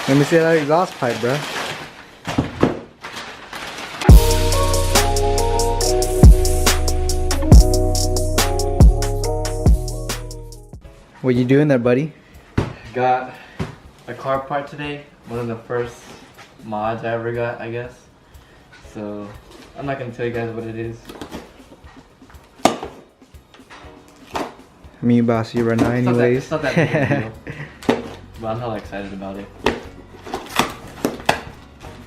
Let me see that exhaust pipe, bro. What you doing there, buddy? Got a car part today. One of the first mods I ever got, I guess. So I'm not gonna tell you guys what it is. Me about to see you right now anyways. It's not that big of a deal. But I'm hella excited about it.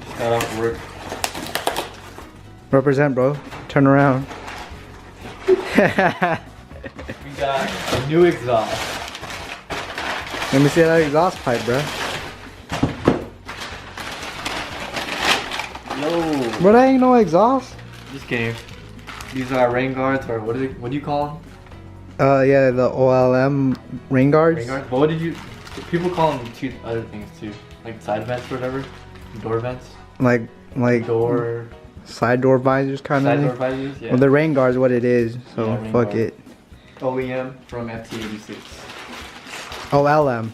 Just got off work. Represent, bro. Turn around. We got a new exhaust. Let me see that exhaust pipe, bro. Yo. Bro, that ain't no exhaust. Just kidding. These are rain guards, or what do you call them? Yeah, the OLM rain guards. Rain guards? But what did you... People call them two other things too. Like side vents or whatever. Door vents. Like door... Side door visors kind of Side thing. door visors, yeah. Well, the rain guard is what it is, so Yeah, rain fuck guard. it. OEM from FT86. OLM.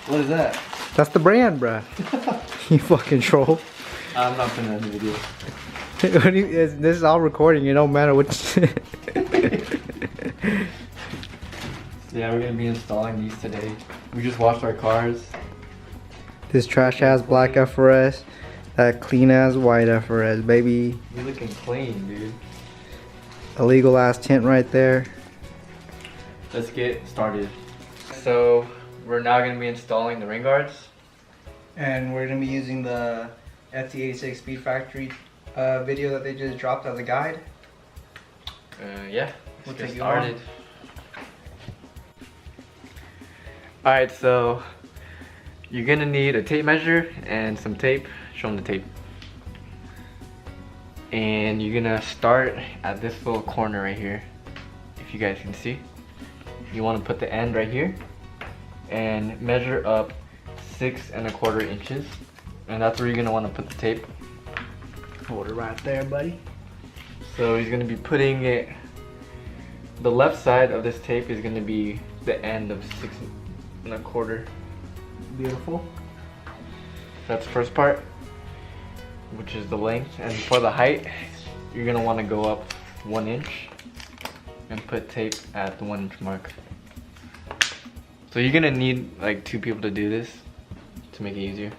What is that? That's the brand, bruh. You fucking troll. I'm not putting that in the video. This is all recording, it don't matter what. Yeah, we're gonna be installing these today. We just washed our cars. This trash ass black FRS, that clean ass white FRS, baby. You're looking clean, dude. Illegal ass tint right there. Let's get started. So we're now gonna be installing the rain guards. And we're gonna be using the FT86 Speed Factory video that they just dropped as a guide. Yeah, We'll let's get take you started. Alright, so you're gonna need a tape measure and some tape. Show them the tape. And you're gonna start at this little corner right here. If you guys can see. You wanna put the end right here and measure up 6 1/4 inches. And that's where you're gonna wanna put the tape. Hold it right there, buddy. So he's gonna be putting it, the left side of this tape is gonna be the end of 6 1/4. Beautiful. That's the first part, which is the length. And for the height, you're gonna wanna go up 1 inch and put tape at the 1 inch mark. So you're gonna need like 2 people to do this to make it easier.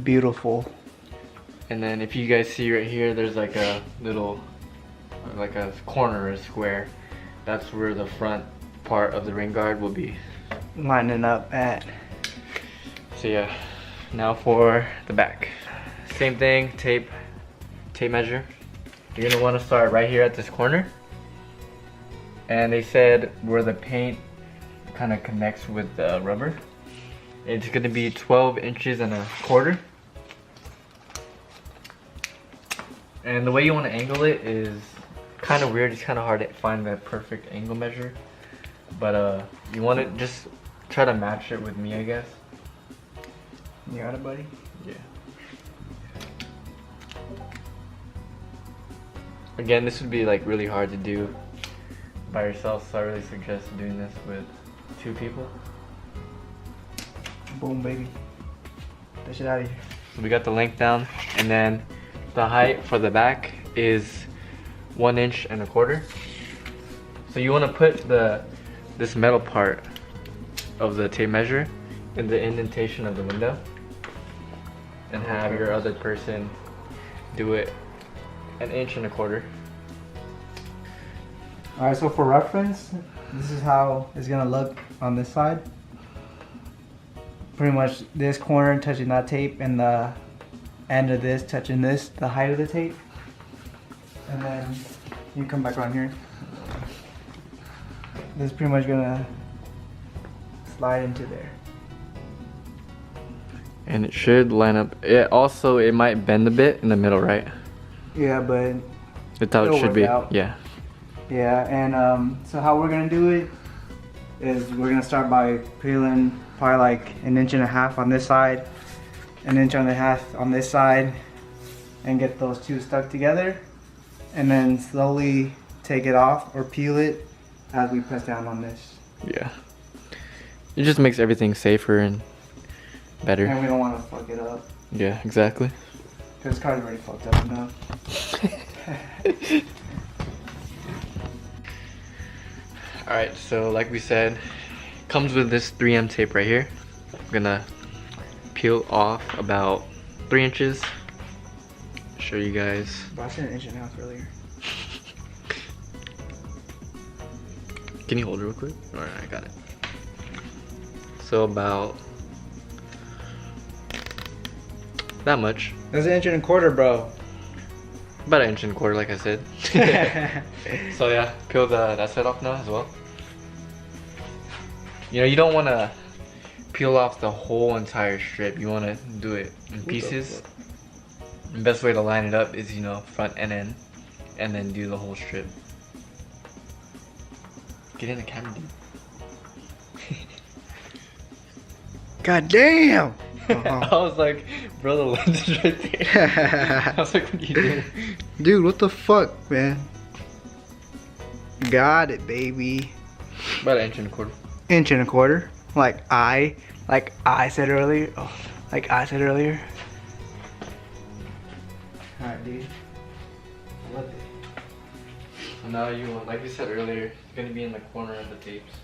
Beautiful. And then if you guys see right here, there's like a little, like a corner or a square. That's where the front part of the rain guard will be. Lining up at. So yeah, now for the back. Same thing, tape measure. You're gonna wanna start right here at this corner. And they said where the paint kind of connects with the rubber. It's gonna be 12 1/4 inches. And the way you wanna angle it is kind of weird. It's kind of hard to find that perfect angle measure. But you wanna just try to match it with me, I guess. You got it, buddy? Yeah. Again, this would be like really hard to do by yourself, so I really suggest doing this with 2 people. Boom, baby. That shit out of here. So we got the length down, and then the height for the back is 1 1/4 inches. So you want to put this metal part of the tape measure in the indentation of the window, and have your other person do it 1 1/4 inches. Alright, so for reference, this is how it's gonna look on this side. Pretty much this corner touching that tape and the end of this touching this, the height of the tape. And then you come back around here. This is pretty much gonna slide into there. And it should line up. It might bend a bit in the middle, right? Yeah, but That's how it it'll should work be. out. Yeah. yeah, and so how we're gonna do it is we're gonna start by peeling probably like 1.5 inches on this side, 1.5 inches on this side, and get those two stuck together, and then slowly take it off or peel it as we press down on this. Yeah. It just makes everything safer and better. And we don't want to fuck it up. Yeah, exactly. Because this car's already fucked up enough. Alright, so like we said, comes with this 3M tape right here. I'm gonna peel off about 3 inches. Show you guys. But I said 1.5 inches earlier. Can you hold it real quick? Alright, I got it. So about that much. That's 1.25 inches, bro. About 1.25 inches, like I said. So yeah, peel that side off now as well. You know, you don't want to peel off the whole entire strip. You want to do it in pieces. The best way to line it up is, you know, front and end, and then do the whole strip. Get in the camera, dude. God damn! I was like, bro, the lens is right there. I was like, what are you doing? Dude, what the fuck, man? Got it, baby. About 1.25 inches. 1.25 inches. Like I said earlier. Oh, like I said earlier. Alright, dude. I love it. So now you want, like we said earlier, it's gonna be in the corner of the tapes.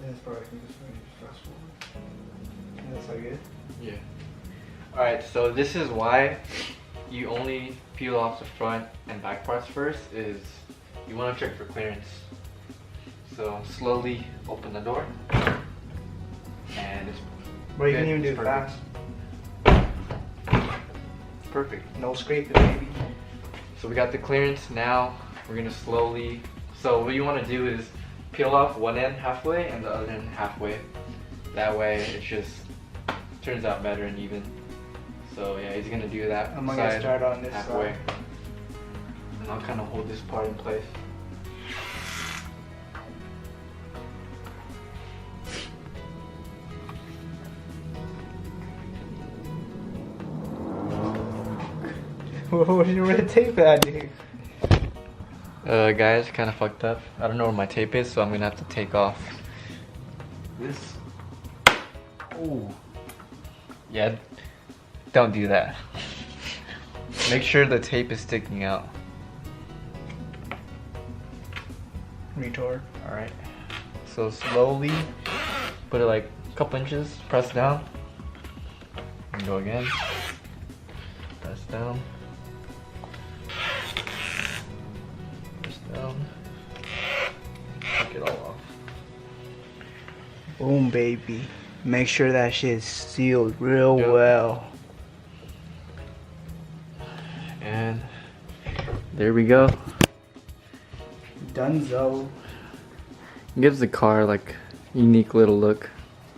That's probably just fast forward. That's so good. Yeah. Alright, so this is why you only peel off the front and back parts first, is you want to check for clearance. So slowly open the door, and it's Bro, you good. can even do It's it perfect. fast. Perfect. No scraping, baby. So we got the clearance. Now we're gonna slowly. So what you want to do is peel off one end halfway and the other end halfway. That way it just turns out better and even. So yeah, he's gonna do that. I'm gonna side start on this halfway. side. And I'll kind of hold this part in place. Where's your red tape at, dude? Guys, kind of fucked up. I don't know where my tape is, so I'm gonna have to take off this. Ooh. Yeah, don't do that. Make sure the tape is sticking out. Retard. Alright. So slowly put it like a couple inches, press down. And go again. Press down. Press down. Take it all off. Boom, baby. Make sure that shit's sealed real Yep. well. And there we go. Dunzo. Gives the car like unique little look.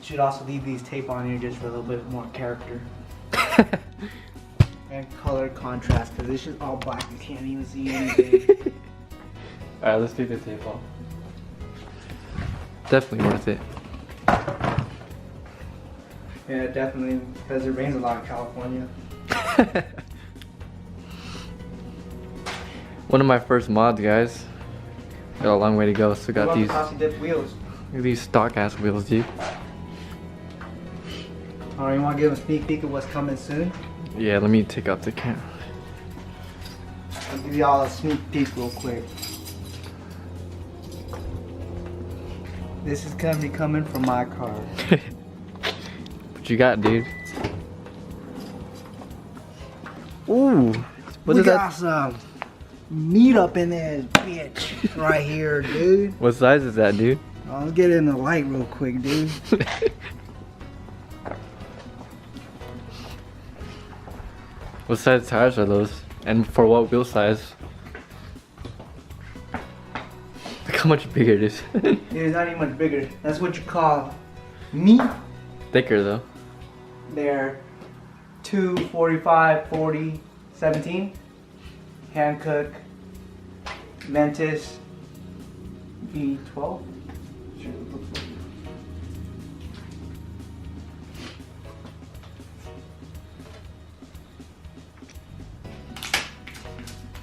Should also leave these tape on here just for a little bit more character. And color contrast, because this is all black. You can't even see anything. Alright, let's take the tape off. Definitely worth it. Yeah, definitely, because it rains a lot in California. One of my first mods, guys. Got a long way to go. Still got these. Glossy dip wheels. Look at these stock ass wheels, dude. Alright, you want to give a sneak peek of what's coming soon? Yeah, let me take out the camera. I'll give y'all a sneak peek real quick. This is gonna be coming from my car. What you got, dude? Ooh. What We is got that? some meat up in there, bitch. Right here, dude. What size is that, dude? Let's get in the light real quick, dude. What size tires are those? And for what wheel size? Look how much bigger it is. It's not even much bigger. That's what you call meat. Thicker though. They're 245, 40, 17. Hankook, Mentis, B12.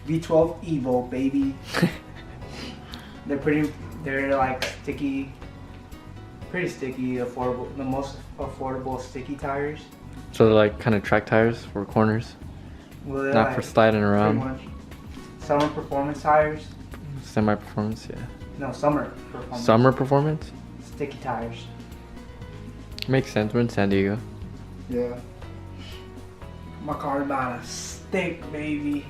V12 Evo, baby. They're like sticky. Pretty sticky, affordable. The most affordable sticky tires. So they're like kind of track tires for corners, Well, they're not like for sliding pretty around. much summer performance tires. Semi-performance, yeah. No, summer performance. Summer performance? Sticky tires. Makes sense. We're in San Diego. Yeah. My car's about to stick, baby.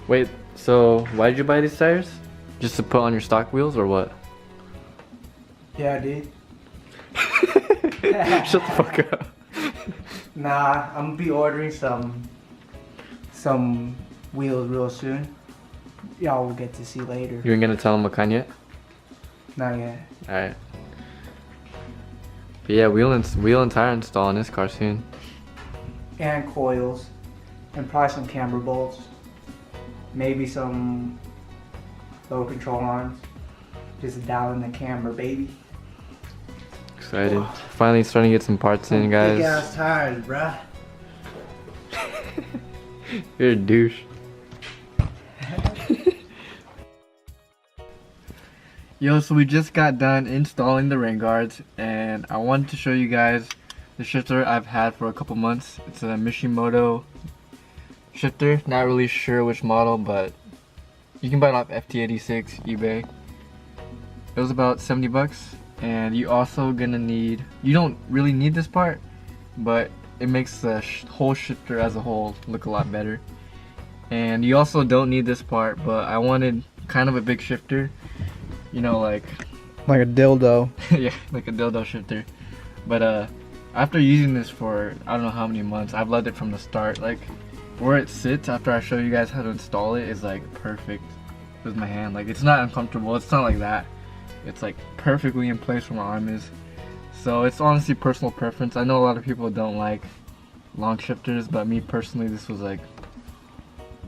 Wait, so why did you buy these tires? Just to put on your stock wheels or what? Yeah, dude. Shut the fuck up. Nah, I'm gonna be ordering some wheels real soon. Y'all will get to see later. You ain't gonna tell them what kind yet? Not yet. Alright. But yeah, wheel and tire install on this car soon. And coils. And probably some camber bolts. Maybe some low control arms. Just dial in the camber, baby. Excited. Finally starting to get some parts in, guys. Big ass tires, bruh. You're a douche. Yo, so we just got done installing the rain guards, and I wanted to show you guys the shifter I've had for a couple months. It's a Mishimoto shifter. Not really sure which model, but you can buy it off FT86 eBay. It was about 70 bucks, and you also gonna need, you don't really need this part, but it makes the whole shifter as a whole look a lot better. And you also don't need this part, but I wanted kind of a big shifter, you know, like a dildo. yeah, like a dildo shifter. But after using this for I don't know how many months, I've loved it from the start. Like where it sits after I show you guys how to install it is like perfect with my hand. Like it's not uncomfortable, it's not like that. It's like perfectly in place where my arm is. So it's honestly personal preference. I know a lot of people don't like long shifters, but me personally, this was like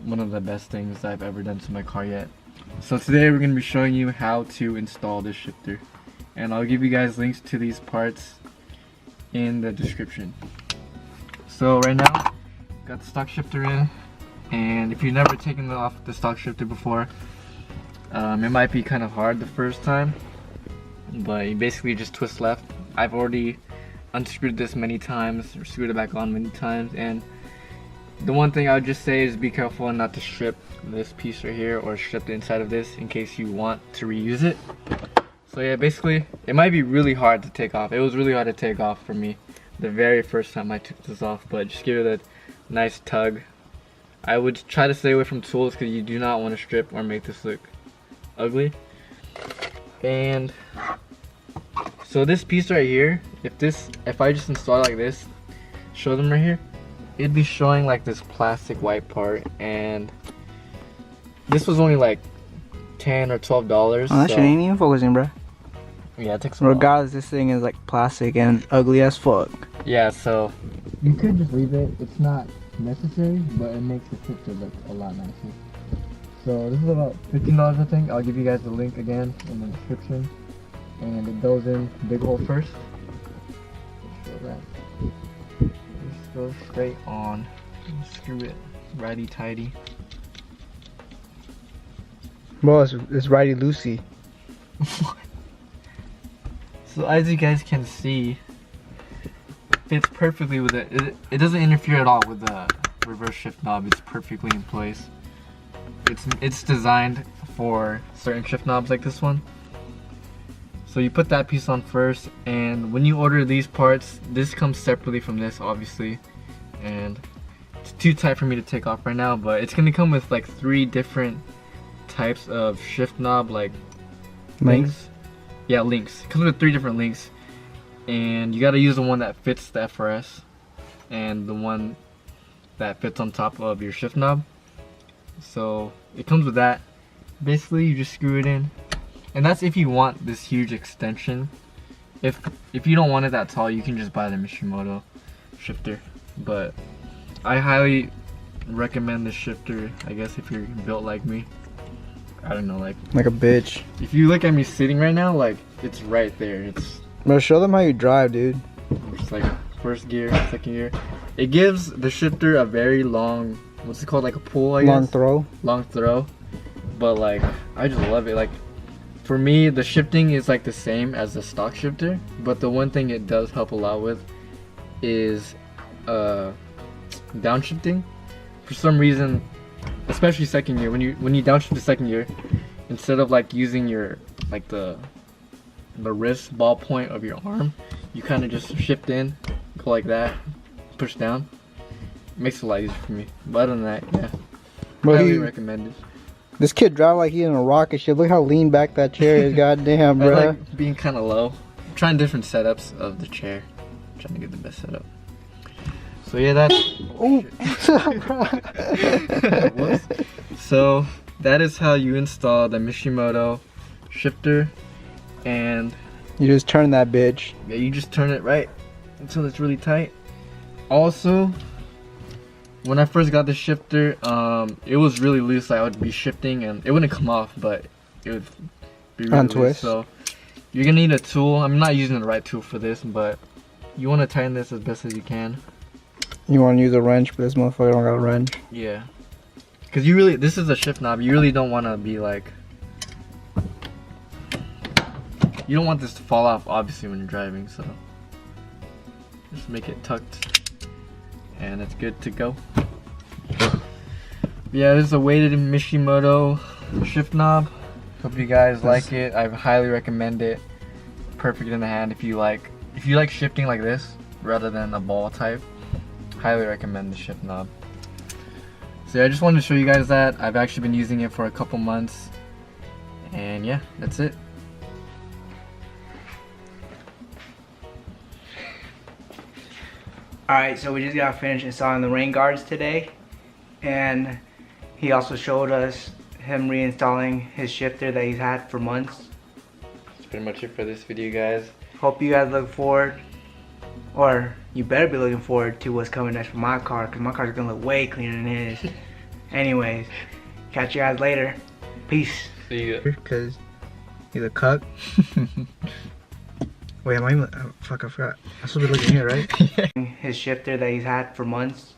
one of the best things I've ever done to my car yet. So today we're going to be showing you how to install this shifter, and I'll give you guys links to these parts in the description. So right now, got the stock shifter in, and if you've never taken off the stock shifter before, it might be kind of hard the first time, but you basically just twist left. I've already unscrewed this many times, or screwed it back on many times, and the one thing I would just say is be careful not to strip this piece right here or strip the inside of this in case you want to reuse it. So yeah, basically it might be really hard to take off. It was really hard to take off for me the very first time I took this off, but just give it a nice tug. I would try to stay away from tools because you do not want to strip or make this look ugly. And so this piece right here, if I just install it like this, show them right here, it'd be showing like this plastic white part, and this was only like $10 or $12. Oh, that shit ain't even focusing, bro. Yeah, it takes some. Regardless, this thing is like plastic and ugly as fuck. Yeah, so you could just leave it. It's not necessary, but it makes the picture look a lot nicer. So this is about $15, I think. I'll give you guys the link again in the description, and it goes in big hole first. Show that. Just go straight on. Screw it righty tighty. Bro, it's righty loosey. So as you guys can see, it fits perfectly with it. It doesn't interfere at all with the reverse shift knob. It's perfectly in place. It's designed for certain shift knobs like this one. So you put that piece on first, and when you order these parts, this comes separately from this, obviously, and it's too tight for me to take off right now, but it's gonna come with like 3 different types of shift knob, like links. Yeah, links. It comes with 3 different links, and you gotta use the one that fits the FRS and the one that fits on top of your shift knob. So it comes with that. Basically, you just screw it in. And that's if you want this huge extension. If you don't want it that tall, you can just buy the Mishimoto shifter. But I highly recommend this shifter, I guess, if you're built like me. I don't know, like a bitch. If you look at me sitting right now, like it's right there. It's Bro, show them how you drive, dude. It's like first gear, second gear. It gives the shifter a very long, what's it called, like a pull, I guess? Long throw. Long throw. But like, I just love it. Like, For me, the shifting is like the same as the stock shifter, but the one thing it does help a lot with is downshifting. For some reason, especially second gear, when you downshift the second gear, instead of like using your like the wrist ball point of your arm, you kind of just shift in, go like that, push down. It makes it a lot easier for me. But other than that, yeah, Bro, highly recommended. this kid drive like he in a rocket ship. Look how lean back that chair is. Goddamn, I bro. like being kind of low. I'm trying different setups of the chair. I'm trying to get the best setup. So yeah, that's. Ooh. Whoops. So that is how you install the Mishimoto shifter, and You just turn that bitch. yeah, you just turn it right until it's really tight. Also, when I first got the shifter, it was really loose. I would be shifting and it wouldn't come off, but it would be really loose. Untwist. So you're gonna need a tool. I'm not using the right tool for this, but you want to tighten this as best as you can. You want to use a wrench, but this motherfucker don't got a wrench. Yeah, because you really, this is a shift knob. You really don't want to be like, you don't want this to fall off obviously when you're driving, so just make it tucked and it's good to go. Yeah, this is a weighted Mishimoto shift knob. Hope you guys like it. I highly recommend it. Perfect in the hand if you like shifting like this rather than a ball type. Highly recommend the shift knob. So yeah, I just wanted to show you guys that. I've actually been using it for a couple months, and yeah, that's it. Alright, so we just got finished installing the rain guards today, and he also showed us him reinstalling his shifter that he's had for months. That's pretty much it for this video, guys. Hope you guys look forward, or you better be looking forward to what's coming next for my car, because my car's gonna look way cleaner than his. Anyways, catch you guys later. Peace. See you. Because he's a cuck. Wait, am I even, oh, fuck, I forgot. I'm supposed to be looking here, right? His shifter that he's had for months.